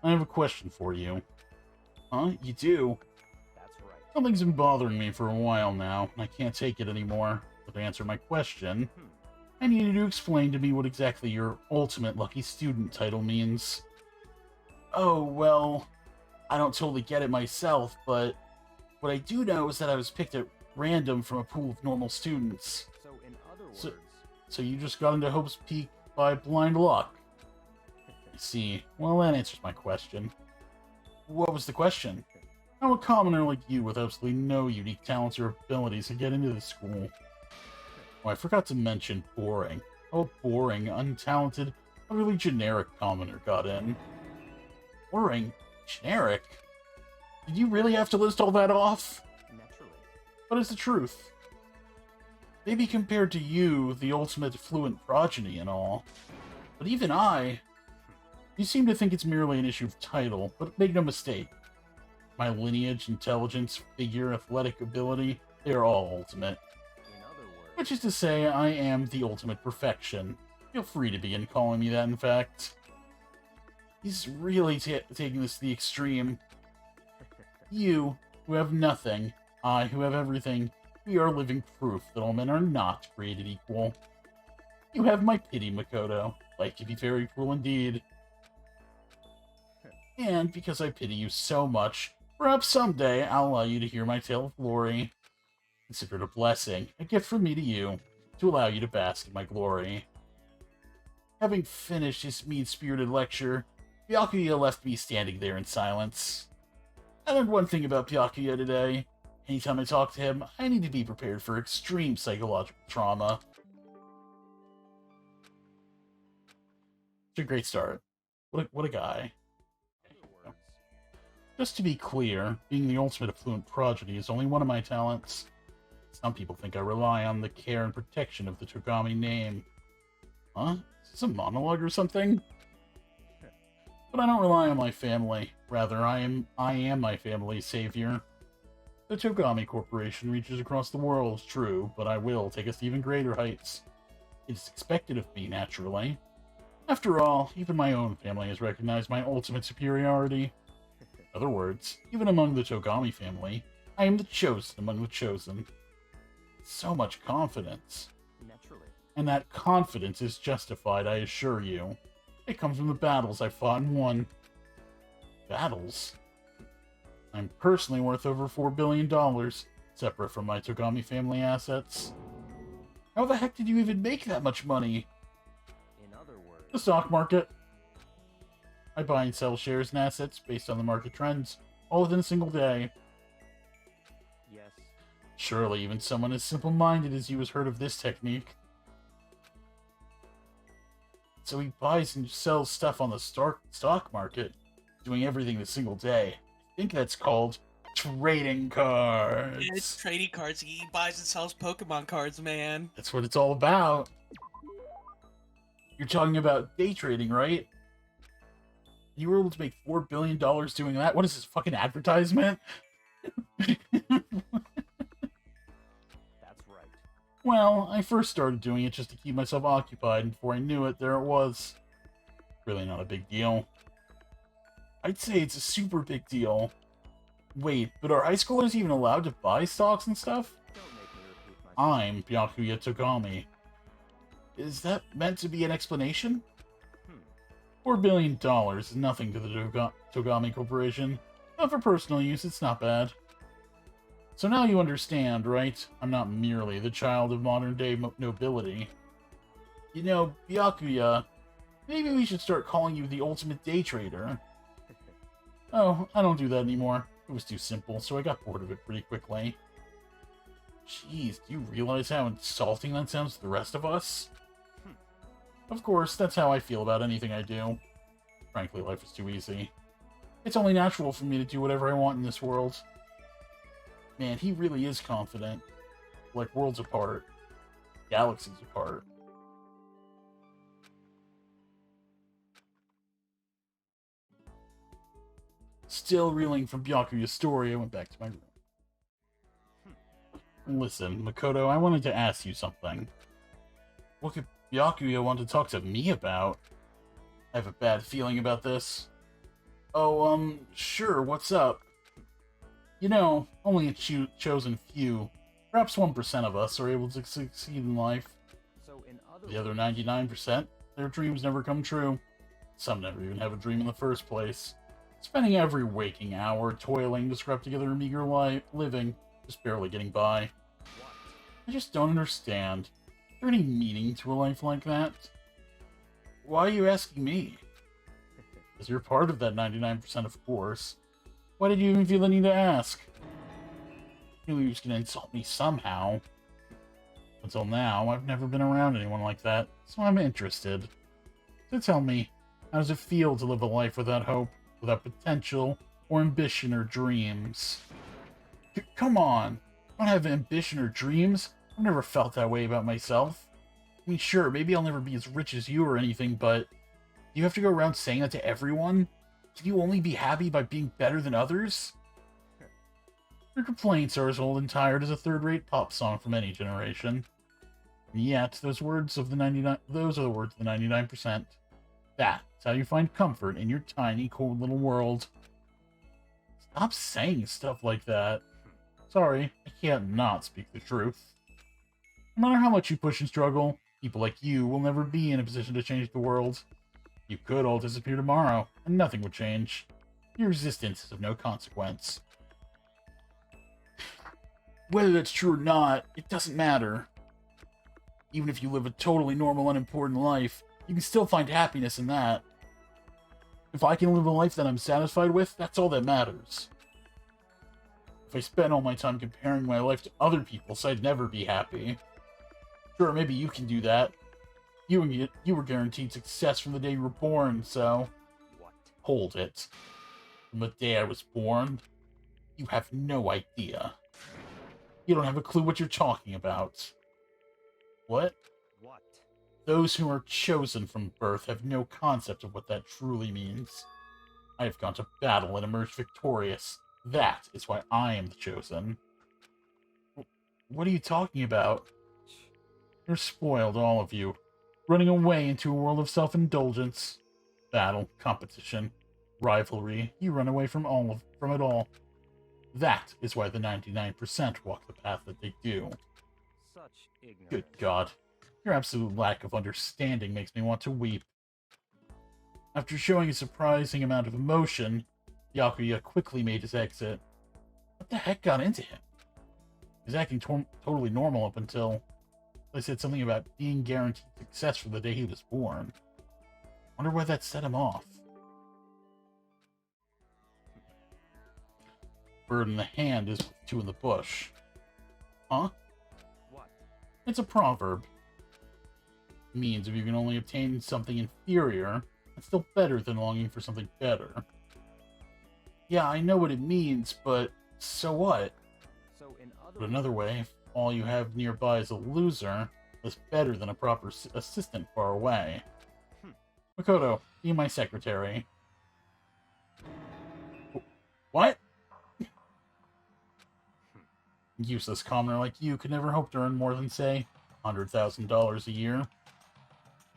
I have a question for you. Huh? You do? That's right. Something's been bothering me for a while now, and I can't take it anymore. But to answer my question, I need you to explain to me what exactly your ultimate lucky student title means. Oh, well, I don't totally get it myself, but what I do know is that I was picked at random from a pool of normal students. So, in other words, So, so you just got into Hope's Peak by blind luck. I see. Well, that answers my question. What was the question? How a commoner like you with absolutely no unique talents or abilities can get into the school? Oh, I forgot to mention boring. Oh, boring, untalented, utterly generic commoner got in. Boring? Generic? Did you really have to list all that off? naturally. What is the truth? Maybe compared to you, the ultimate fluent progeny and all. But even I... You seem to think it's merely an issue of title, but make no mistake. My lineage, intelligence, figure, athletic ability, they are all ultimate. In other words, Which is to say, I am the ultimate perfection. Feel free to begin calling me that, in fact. He's really taking this to the extreme. You, who have nothing, I, who have everything, we are living proof that all men are not created equal. You have my pity, Makoto. Life can be very cruel indeed. And because I pity you so much, perhaps someday I'll allow you to hear my tale of glory. Consider it a blessing, a gift from me to you, to allow you to bask in my glory. Having finished his mean-spirited lecture, Byakuya left me standing there in silence. I learned one thing about Byakuya today. Anytime I talk to him, I need to be prepared for extreme psychological trauma. It's a great start. What a guy. in other words, Just to be clear, being the ultimate affluent progeny is only one of my talents. Some people think I rely on the care and protection of the Togami name. Huh? Is this a monologue or something? But I don't rely on my family. Rather, I am my family's savior. The Togami Corporation reaches across the world, true, but I will take us to even greater heights. It is expected of me, naturally. After all, even my own family has recognized my ultimate superiority. In other words, even among the Togami family, I am the chosen among the chosen. So much confidence. naturally. And that confidence is justified, I assure you. It comes from the battles I fought and won. Battles? I'm personally worth over $4 billion, separate from my Togami family assets. How the heck did you even make that much money? In other words, The stock market. I buy and sell shares and assets based on the market trends, all within a single day. yes, Surely even someone as simple-minded as you has heard of this technique. So he buys and sells stuff on the stock market, doing everything in a single day. I think that's called trading cards. Yeah, it's trading cards. He buys and sells Pokemon cards, man. That's what it's all about. You're talking about day trading, right? You were able to make $4 billion doing that? What is this, fucking advertisement? that's right. Well, I first started doing it just to keep myself occupied, and before I knew it, there it was. Really not a big deal. I'd say it's a super big deal. Wait, but are high schoolers even allowed to buy stocks and stuff? Don't make me repeat myself. I'm Byakuya Togami. Is that meant to be an explanation? $4 billion is nothing to the Togami Corporation, but for personal use, it's not bad. So now you understand, right? I'm not merely the child of modern-day nobility. You know, Byakuya, maybe we should start calling you the ultimate day trader. Oh, I don't do that anymore. It was too simple, so I got bored of it pretty quickly. Jeez, do you realize how insulting that sounds to the rest of us? Of course, that's how I feel about anything I do. Frankly, life is too easy. It's only natural for me to do whatever I want in this world. Man, he really is confident. Like worlds apart. Galaxies apart. Still reeling from Byakuya's story, I went back to my room. Listen, Makoto, I wanted to ask you something. What could Byakuya want to talk to me about? I have a bad feeling about this. Oh, sure, what's up? You know, only a chosen few, perhaps 1% of us, are able to succeed in life. So in other The other words, 99%, their dreams never come true. Some never even have a dream in the first place. Spending every waking hour toiling to scrap together a meager living, just barely getting by. what? I just don't understand. Is there any meaning to a life like that? Why are you asking me? Because you're part of that 99%, of course. Why did you even feel the need to ask? You knew he was going to insult me somehow. Until now, I've never been around anyone like that, so I'm interested. So tell me, how does it feel to live a life without hope, without potential, or ambition or dreams? Come on! I don't have ambition or dreams. I've never felt that way about myself. I mean, sure, maybe I'll never be as rich as you or anything, but do you have to go around saying that to everyone? Can you only be happy by being better than others? Your complaints are as old and tired as a third-rate pop song from any generation. And yet, those are the words of the 99%. That's how you find comfort in your tiny, cold little world. Stop saying stuff like that. Sorry, I can't not speak the truth. No matter how much you push and struggle, people like you will never be in a position to change the world. You could all disappear tomorrow, and nothing would change. Your existence is of no consequence. Whether that's true or not, it doesn't matter. Even if you live a totally normal, unimportant life, you can still find happiness in that. If I can live a life that I'm satisfied with, that's all that matters. If I spend all my time comparing my life to other people's, I'd never be happy. Sure, maybe you can do that. You were guaranteed success from the day you were born, so... What? Hold it. From the day I was born, you have no idea. You don't have a clue what you're talking about. What? What? Those who are chosen from birth have no concept of what that truly means. I have gone to battle and emerged victorious. That is why I am the chosen. What are you talking about? You're spoiled, all of you. Running away into a world of self-indulgence. Battle, competition, rivalry. You run away from it all. That is why the 99% walk the path that they do. Such ignorance. Good God. Your absolute lack of understanding makes me want to weep. After showing a surprising amount of emotion, Byakuya quickly made his exit. What the heck got into him? He was acting totally normal up until they said something about being guaranteed success from the day he was born. Wonder why that set him off. Bird in the hand is with two in the bush. Huh? What? It's a proverb. It means if you can only obtain something inferior, it's still better than longing for something better. Yeah, I know what it means, but so what? So in other But another way, if all you have nearby is a loser, that's better than a proper assistant far away. Makoto, be my secretary. What? Useless commoner like you could never hope to earn more than, say, $100,000 a year.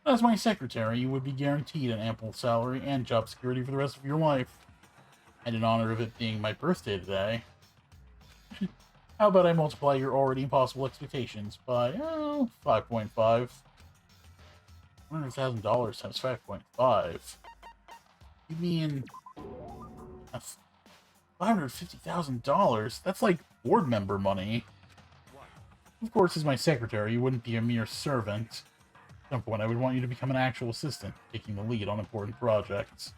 As my secretary, you would be guaranteed an ample salary and job security for the rest of your life. And in honor of it being my birthday today, how about I multiply your already impossible expectations by, 5.5. $100,000 times 5.5. You mean... That's $550,000? That's like board member money. what? Of course, as my secretary, you wouldn't be a mere servant. At some point, I would want you to become an actual assistant, taking the lead on important projects.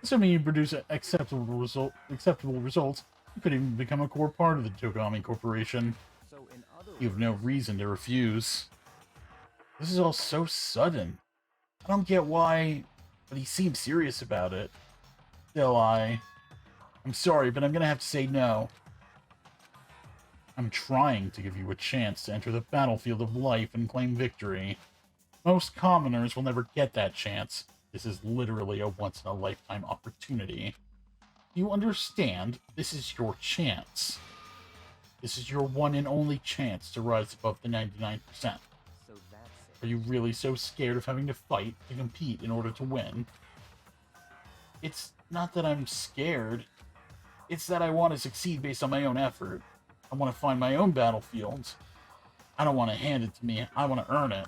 Assuming you produce acceptable results, you could even become a core part of the Togami Corporation. So in other You have no reason to refuse. This is all so sudden. I don't get why, but he seems serious about it. Still, I'm sorry, but I'm gonna have to say no. I'm trying to give you a chance to enter the battlefield of life and claim victory. Most commoners will never get that chance. This is literally a once-in-a-lifetime opportunity. Do you understand? This is your chance. This is your one and only chance to rise above the 99%. So that's Are it. you really so scared of having to fight to compete in order to win? It's not that I'm scared. It's that I want to succeed based on my own effort. I want to find my own battlefield. I don't want to hand it to me. I want to earn it.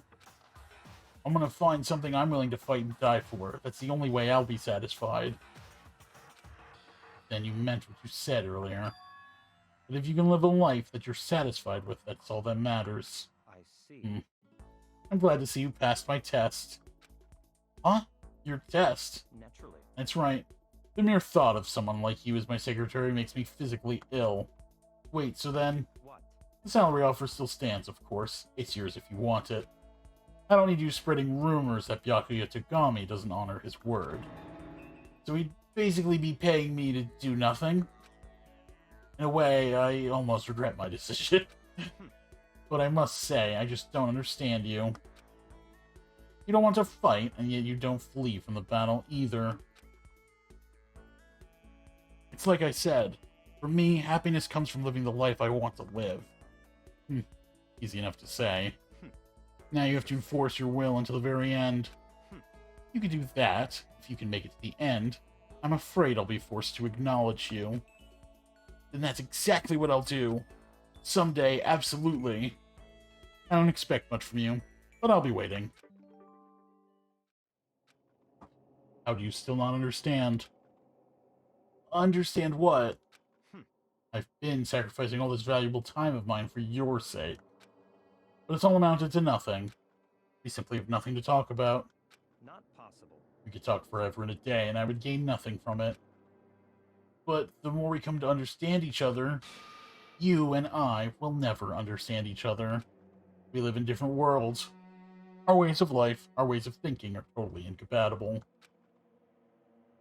I'm going to find something I'm willing to fight and die for. That's the only way I'll be satisfied. Then you meant what you said earlier. But if you can live a life that you're satisfied with, that's all that matters. I see. I'm glad to see you passed my test. Huh? Your test? Naturally. That's right. The mere thought of someone like you as my secretary makes me physically ill. Wait, so then... What? The salary offer still stands, of course. It's yours if you want it. I don't need you spreading rumors that Byakuya Togami doesn't honor his word. So he'd basically be paying me to do nothing? In a way, I almost regret my decision. But I must say, I just don't understand you. You don't want to fight, and yet you don't flee from the battle either. It's like I said, for me, happiness comes from living the life I want to live. Easy enough to say. Now you have to enforce your will until the very end. You can do that, if you can make it to the end. I'm afraid I'll be forced to acknowledge you. And that's exactly what I'll do. Someday, absolutely. I don't expect much from you, but I'll be waiting. How do you still not understand? Understand what? I've been sacrificing all this valuable time of mine for your sake. But it's all amounted to nothing. We simply have nothing to talk about. Not possible. We could talk forever and a day, and I would gain nothing from it. But the more we come to understand each other, you and I will never understand each other. We live in different worlds. Our ways of life, our ways of thinking are totally incompatible.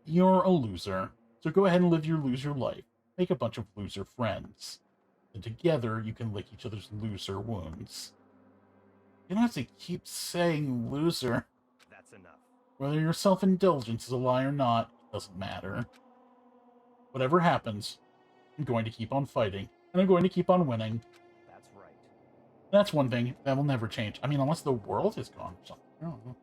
You're a loser, so go ahead and live your loser life. Make a bunch of loser friends. And together, you can lick each other's loser wounds. You don't have to keep saying loser. That's enough. Whether your self-indulgence is a lie or not, it doesn't matter. Whatever happens, I'm going to keep on fighting, and I'm going to keep on winning. That's right. That's one thing that will never change. I mean, unless the world is gone or something. I don't know.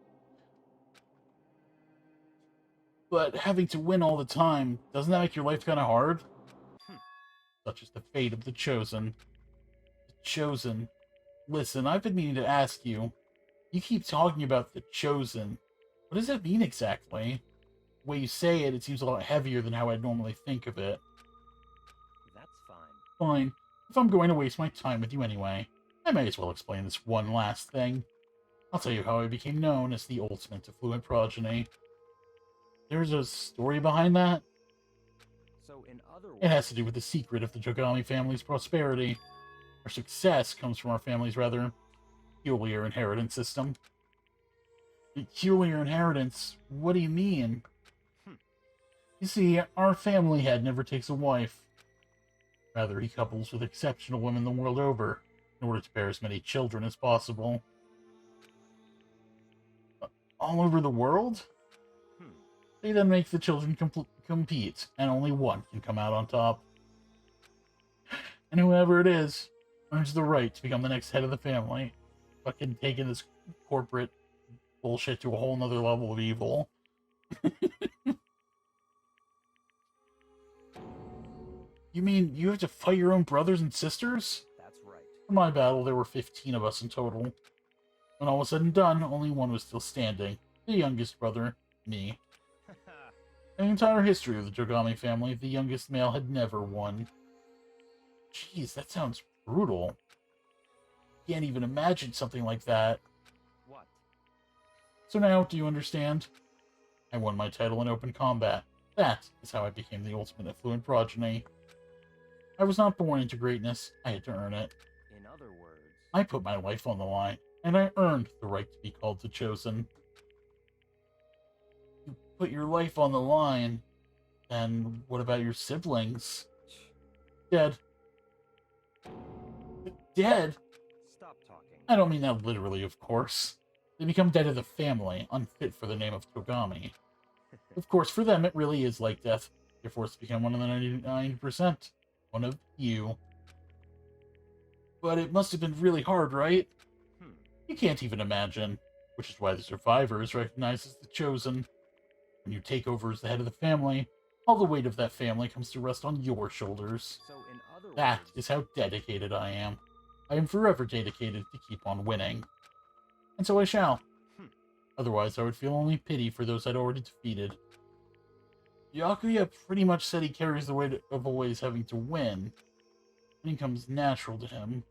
But having to win all the time, doesn't that make your life kind of hard? Such is the fate of the Chosen. The Chosen. Listen, I've been meaning to ask you. You keep talking about the Chosen. What does that mean exactly? The way you say it, it seems a lot heavier than how I'd normally think of it. That's fine. Fine. If I'm going to waste my time with you anyway, I may as well explain this one last thing. I'll tell you how I became known as the ultimate affluent progeny. There's a story behind that? So in other words... It has to do with the secret of the Togami family's prosperity. Our success comes from our family's rather peculiar inheritance system. Peculiar inheritance? What do you mean? You see, our family head never takes a wife. Rather, he couples with exceptional women the world over, in order to bear as many children as possible. All over the world? They then make the children compete, and only one can come out on top. And whoever it is earns the right to become the next head of the family. Fucking taking this corporate bullshit to a whole nother level of evil. You mean you have to fight your own brothers and sisters? That's right. For my battle, there were 15 of us in total. When all was said and done, only one was still standing. The youngest brother, me. In the entire history of the Togami family, the youngest male had never won. Jeez, that sounds brutal. Can't even imagine something like that. What? So now, do you understand? I won my title in open combat. That is how I became the ultimate affluent progeny. I was not born into greatness. I had to earn it. In other words... I put my life on the line, and I earned the right to be called the Chosen. You put your life on the line, then what about your siblings? Dead. Dead? Stop talking. I don't mean that literally, of course. They become dead of the family, unfit for the name of Togami. Of course, for them, it really is like death. You're forced to become one of the 99%. One of you. But it must have been really hard, right? You can't even imagine. Which is why the survivor is recognized as the Chosen. When you take over as the head of the family, All the weight of that family comes to rest on your shoulders. So in other That words, is how dedicated I am. I am forever dedicated to keep on winning. And so I shall. Otherwise, I would feel only pity for those I'd already defeated. Byakuya pretty much said he carries the weight of always having to win. Winning comes natural to him.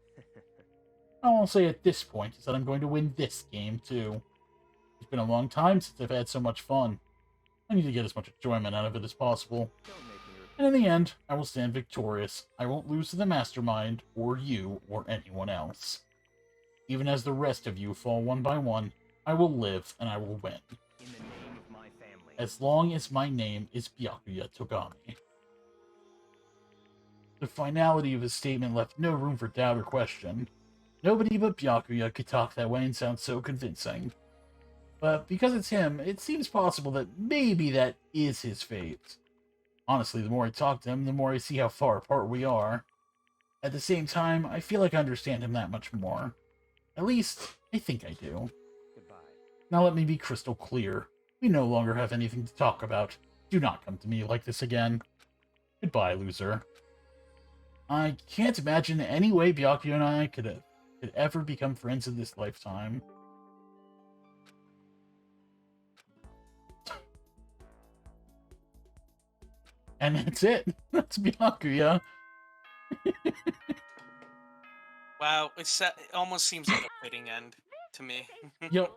All I'll say at this point is that I'm going to win this game, too. It's been a long time since I've had so much fun. I need to get as much enjoyment out of it as possible. don't make me repeat. And in the end, I will stand victorious. I won't lose to the Mastermind, or you, or anyone else. Even as the rest of you fall one by one, I will live and I will win. In the name of my family. As long as my name is Byakuya Togami. The finality of his statement left no room for doubt or question. Nobody but Byakuya could talk that way and sound so convincing. But because it's him, it seems possible that maybe that is his fate. Honestly, the more I talk to him, the more I see how far apart we are. At the same time, I feel like I understand him that much more. At least, I think I do. Goodbye. Now let me be crystal clear. We no longer have anything to talk about. Do not come to me like this again. Goodbye, loser. I can't imagine any way Byakuya and I could ever become friends in this lifetime. And that's it. That's Byakuya. Wow, it almost seems like a fitting end to me. Yo,